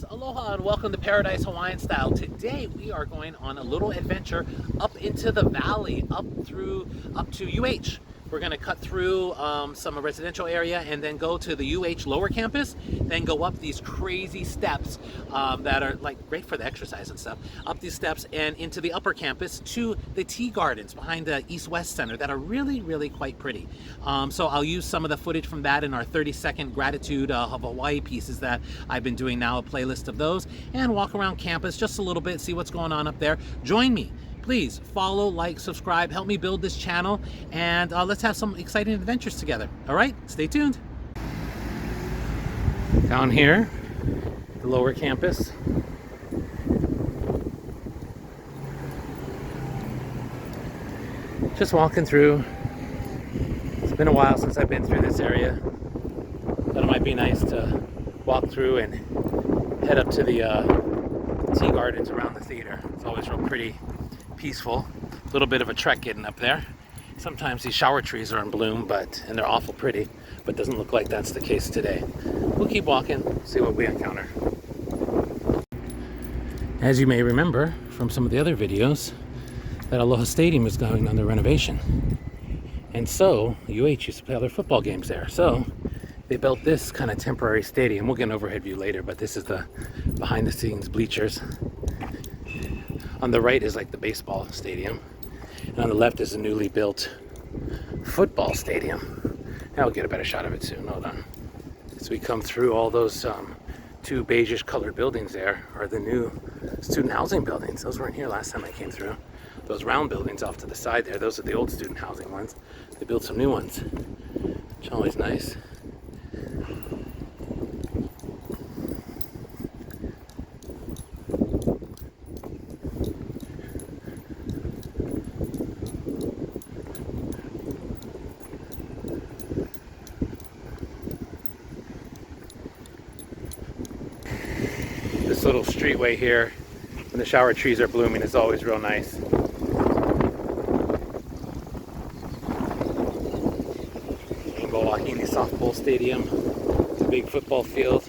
says aloha and welcome to Paradise Hawaiian Style. Today we are going on a little adventure up into the valley, up to UH. We're going to cut through some residential area and then go to the UH lower campus, then go up these crazy steps that are like great for the exercise and stuff, up these steps and into the upper campus to the tea gardens behind the East-West Center that are really quite pretty. So I'll use some of the footage from that in our 30-second gratitude of Hawaii pieces that I've been doing now, a playlist of those, and walk around campus just a little bit, see what's going on up there. Join me. Please follow, like, subscribe, help me build this channel, and let's have some exciting adventures together. All right, stay tuned. Down here, the lower campus. Just walking through. It's been a while since I've been through this area. Thought it might be nice to walk through and head up to the tea gardens around the theater. It's always real pretty. Peaceful. A little bit of a trek getting up there. Sometimes these shower trees are in bloom, and they're awful pretty, but doesn't look like that's the case today. We'll keep walking, see what we encounter. As you may remember from some of the other videos, that Aloha Stadium is going under renovation. And so, UH used to play all their football games there. So, they built this kind of temporary stadium. We'll get an overhead view later, but this is the behind the scenes bleachers. On the right is like the baseball stadium, and on the left is a newly built football stadium. Now we'll get a better shot of it soon. Hold on. As we come through, all those two beigeish colored buildings there are the new student housing buildings. Those weren't here last time I came through. Those round buildings off to the side there, those are the old student housing ones. They built some new ones, which is always nice. This little streetway here, when the shower trees are blooming, is always real nice. Rainbow Waikiki softball stadium. It's a big football field.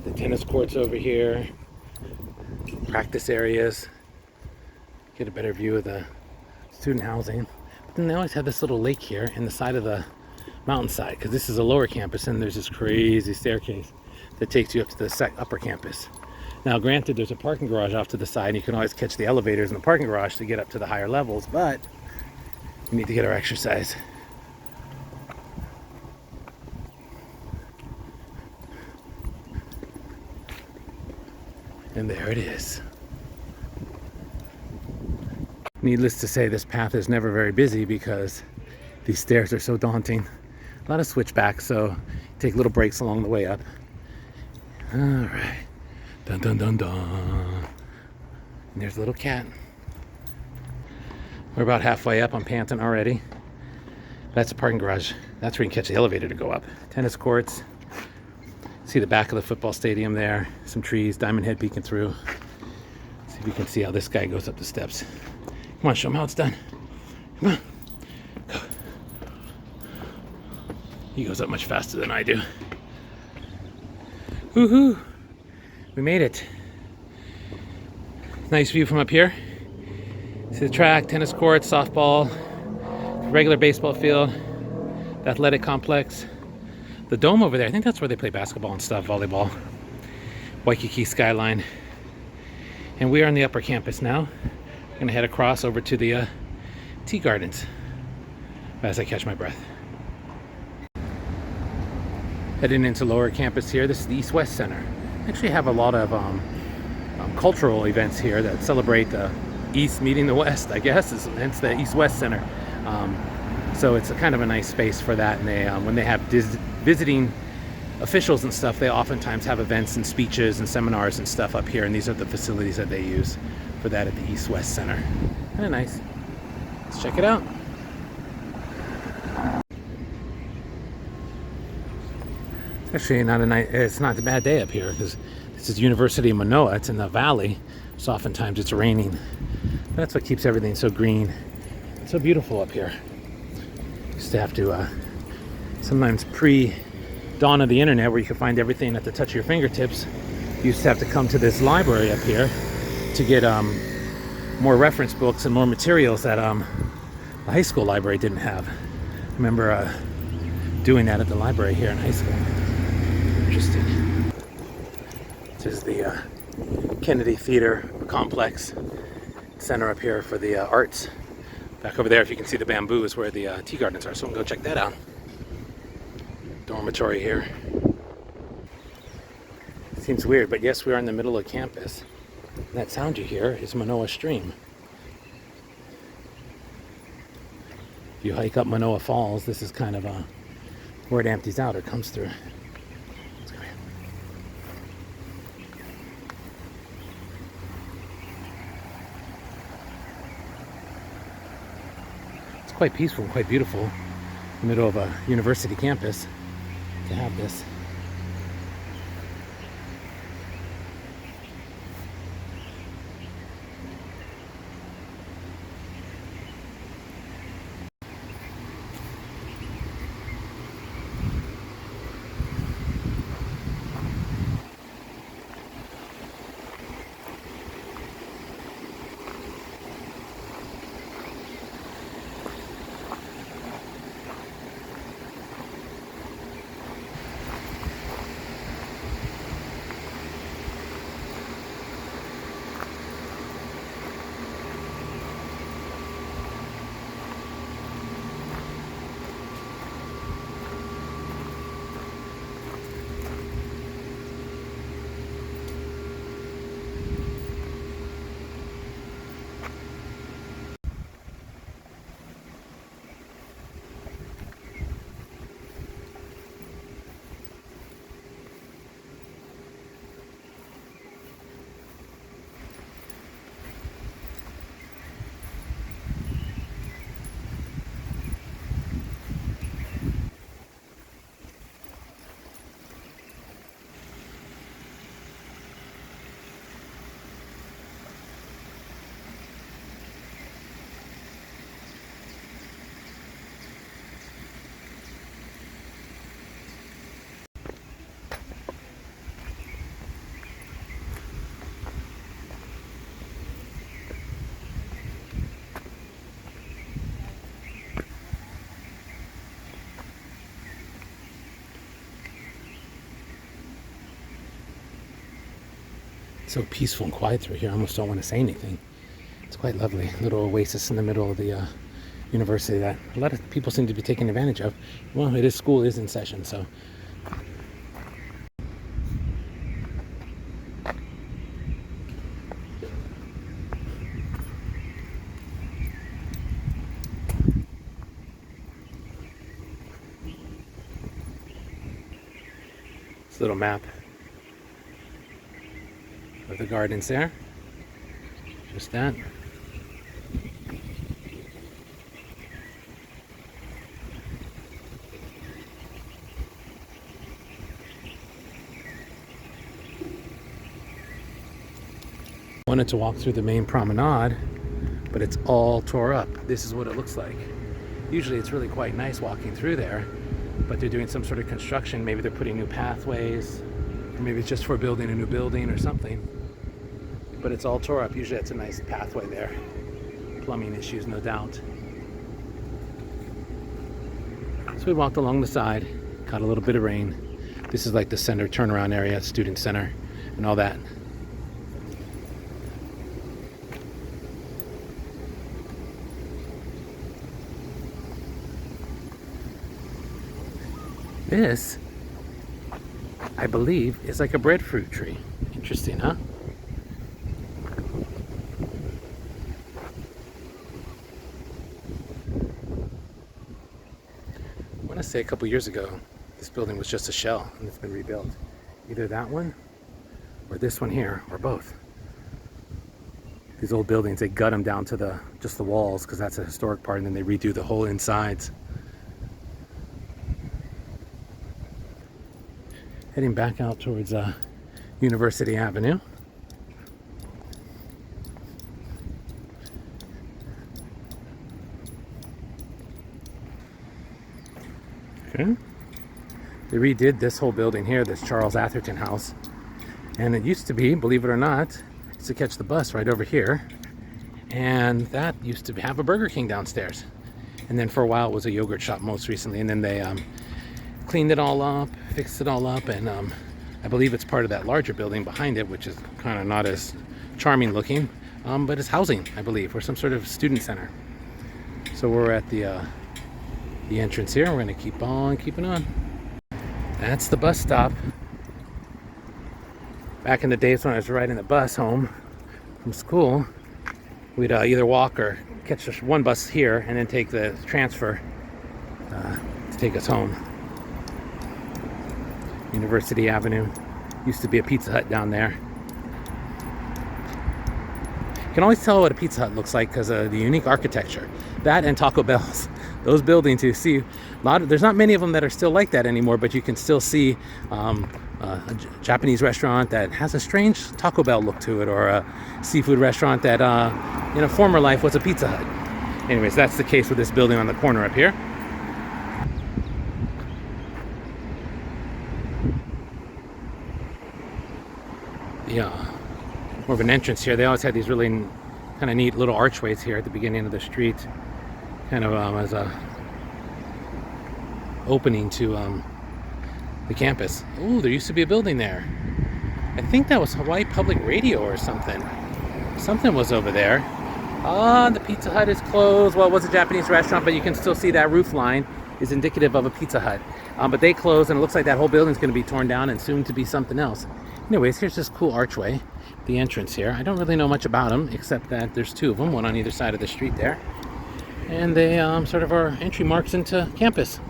The tennis courts over here. Practice areas. Get a better view of the student housing. And they always have this little lake here in the side of the mountainside, because this is a lower campus and there's this crazy staircase that takes you up to the upper campus. Now granted, there's a parking garage off to the side and you can always catch the elevators in the parking garage to get up to the higher levels, but we need to get our exercise. And there it is. Needless to say, this path is never very busy because these stairs are so daunting. A lot of switchbacks, so take little breaks along the way up. All right. Dun dun dun dun. And there's a little cat. We're about halfway up. I'm panting already. That's a parking garage. That's where you can catch the elevator to go up. Tennis courts. See the back of the football stadium there. Some trees, Diamond Head peeking through. See if you can see how this guy goes up the steps. Come on, show them how it's done. Come on. Go. He goes up much faster than I do. Woohoo! We made it. Nice view from up here. See the track, tennis courts, softball, regular baseball field, the athletic complex. The dome over there, I think that's where they play basketball and stuff, volleyball. Waikiki Skyline. And we are on the upper campus now. I'm gonna head across over to the tea gardens as I catch my breath. Heading into lower campus here. This is the East-West Center. They actually have a lot of cultural events here that celebrate the East meeting the West, I guess, hence the East-West Center. So it's a kind of a nice space for that, and they when they have visiting officials and stuff, they oftentimes have events and speeches and seminars and stuff up here, and these are the facilities that they use for that at the East-West Center. Kind of nice. Let's check it out. It's actually it's not a bad day up here because this is University of Manoa. It's in the valley, so oftentimes it's raining. That's what keeps everything so green It's so beautiful up here. Used to have to, sometimes pre-dawn of the internet where you could find everything at the touch of your fingertips, you used to have to come to this library up here to get more reference books and more materials that the high school library didn't have. I remember doing that at the library here in high school. Interesting. This is the Kennedy Theater Complex Center up here for the arts. Back over there, if you can see the bamboo, is where the tea gardens are, so we'll go check that out. Dormitory here. Seems weird, but yes, we are in the middle of campus. And that sound you hear is Manoa Stream. If you hike up Manoa Falls, this is kind of where it empties out or comes through. Let's go here. It's quite peaceful and quite beautiful in the middle of a university campus to have this. So peaceful and quiet through here. I almost don't want to say anything. It's quite lovely. Little oasis in the middle of the university that a lot of people seem to be taking advantage of. Well, school is in session, so. This little map of the gardens there. Just that. Wanted to walk through the main promenade, but it's all tore up. This is what it looks like. Usually it's really quite nice walking through there, but they're doing some sort of construction. Maybe they're putting new pathways, or maybe it's just for building a new building or something. But it's all tore up. Usually it's a nice pathway there. Plumbing issues, no doubt. So we walked along the side, caught a little bit of rain. This is like the center turnaround area, student center, and all that. This, I believe, is like a breadfruit tree. Interesting, huh? I want to say a couple years ago, this building was just a shell and it's been rebuilt. Either that one or this one here, or both. These old buildings, they gut them down to just the walls because that's a historic part, and then they redo the whole insides. Heading back out towards University Avenue. Okay. They redid this whole building here, this Charles Atherton house. And it used to be, believe it or not, used to catch the bus right over here. And that used to have a Burger King downstairs. And then for a while it was a yogurt shop most recently. And then they cleaned it all up, fixed it all up. And I believe it's part of that larger building behind it, which is kind of not as charming looking. But it's housing, I believe, or some sort of student center. So we're at the entrance here. We're going to keep on keeping on. That's the bus stop. Back in the days when I was riding the bus home from school, we'd either walk or catch one bus here and then take the transfer to take us home. University Avenue. Used to be a Pizza Hut down there. You can always tell what a Pizza Hut looks like because of the unique architecture. That and Taco Bell's. Those buildings, you see there's not many of them that are still like that anymore, but you can still see a Japanese restaurant that has a strange Taco Bell look to it, or a seafood restaurant that in a former life was a Pizza Hut. Anyways, that's the case with this building on the corner up here. Yeah, more of an entrance here. They always had these really kind of neat little archways here at the beginning of the street, kind of as a opening to the campus. Oh, there used to be a building there. I think that was Hawaii Public Radio or something. Something was over there. The Pizza Hut is closed. Well, it was a Japanese restaurant, but you can still see that roof line is indicative of a Pizza Hut. But they closed, and it looks like that whole building's going to be torn down and soon to be something else. Anyways, here's this cool archway, the entrance here. I don't really know much about them, except that there's two of them, one on either side of the street there. And they sort of are entry marks into campus.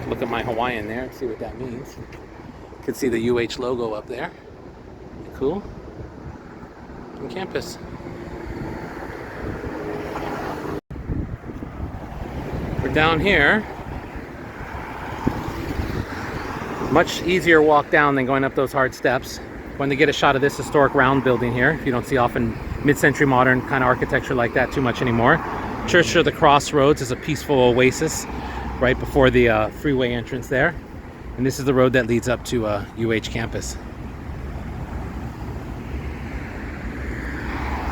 Look at my Hawaiian there and see what that means. You can see the UH logo up there. Cool. On campus. We're down here. Much easier walk down than going up those hard steps. When they get a shot of this historic round building here, you don't see often mid-century modern kind of architecture like that too much anymore. Church of the Crossroads is a peaceful oasis right before the freeway entrance there. And this is the road that leads up to UH campus.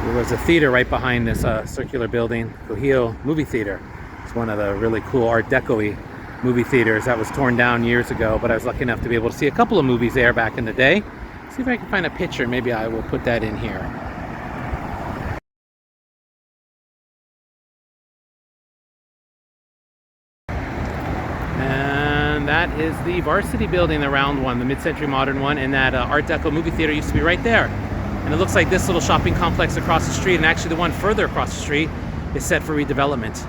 There was a theater right behind this circular building, Kohio Movie Theater. It's one of the really cool Art Deco-y movie theaters that was torn down years ago, but I was lucky enough to be able to see a couple of movies there back in the day. See if I can find a picture. Maybe I will put that in here. And that is the Varsity building, the round one, the mid-century modern one, and that Art Deco movie theater used to be right there. And it looks like this little shopping complex across the street, and actually the one further across the street, is set for redevelopment.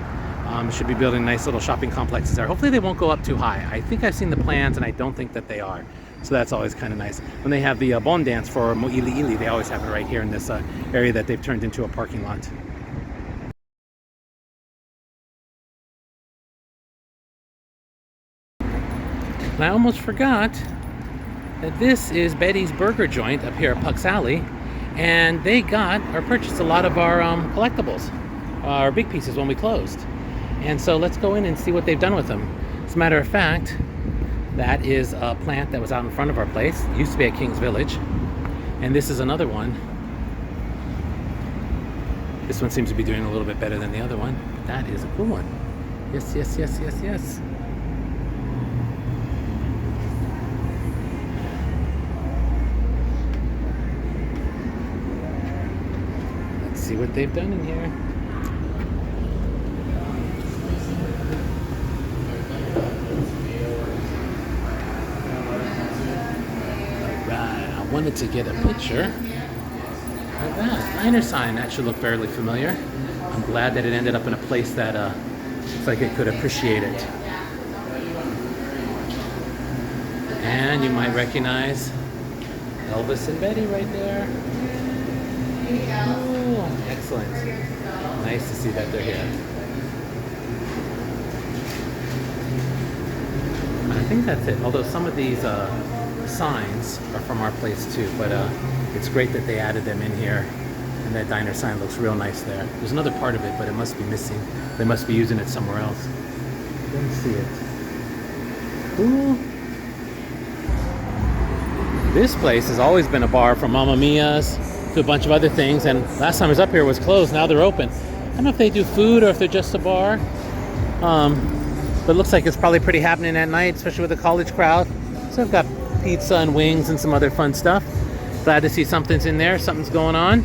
Should be building nice little shopping complexes there. Hopefully they won't go up too high. I think I've seen the plans, and I don't think that they are. So that's always kind of nice. When they have the bon dance for Mo'iliili, they always have it right here in this area that they've turned into a parking lot. And I almost forgot that this is Betty's Burger Joint up here at Puck's Alley, and they got or purchased a lot of our collectibles, our big pieces when we closed. And so let's go in and see what they've done with them. As a matter of fact, that is a plant that was out in front of our place. It used to be at Kings Village. And this is another one. This one seems to be doing a little bit better than the other one. But that is a cool one. Yes, yes, yes, yes, yes. Let's see what they've done in here. Wanted to get a picture of that diner sign. That should look fairly familiar. I'm glad that it ended up in a place that looks like it could appreciate it. And you might recognize Elvis and Betty right there. Oh, excellent. Nice to see that they're here. I think that's it. Although some of these signs are from our place too, but it's great that they added them in here. And And that diner sign looks real nice there. There's another part of it, but it must be missing. They must be using it somewhere else. Let me see it. Ooh. This place has always been a bar from Mamma Mia's to a bunch of other things, and last time I was up here it was closed. Now they're open. I don't know if they do food or if they're just a bar. But it looks like it's probably pretty happening at night, especially with the college crowd. So I've got pizza and wings and some other fun stuff. Glad to see something's in there, something's going on.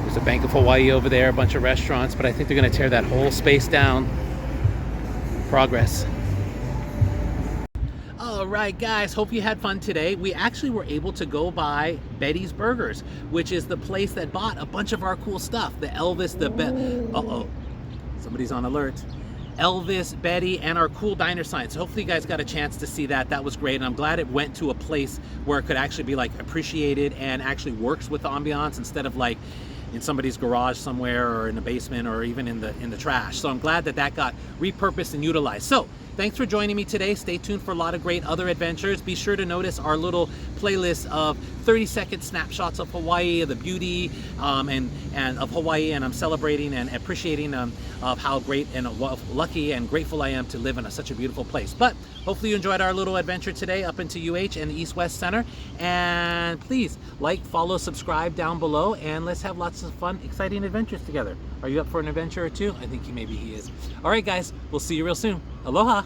There's a Bank of Hawaii over there, a bunch of restaurants, but I think they're gonna tear that whole space down. Progress. All right, guys, hope you had fun today. We actually were able to go by Betty's Burgers, which is the place that bought a bunch of our cool stuff. The Elvis, uh-oh, somebody's on alert. Elvis, Betty, and our cool diner signs. So hopefully you guys got a chance to see that. That was great, and I'm glad it went to a place where it could actually be like appreciated and actually works with the ambiance instead of like in somebody's garage somewhere or in the basement or even in the trash. So I'm glad that that got repurposed and utilized. So thanks for joining me today. Stay tuned for a lot of great other adventures. Be sure to notice our little playlist of 30-second snapshots of Hawaii, the beauty and of Hawaii, and I'm celebrating and appreciating of how great and lucky and grateful I am to live in such a beautiful place. But hopefully you enjoyed our little adventure today up into UH and the East-West Center. And please like, follow, subscribe down below, and let's have lots of fun, exciting adventures together. Are you up for an adventure or two? I think maybe he is. All right, guys, we'll see you real soon. Aloha.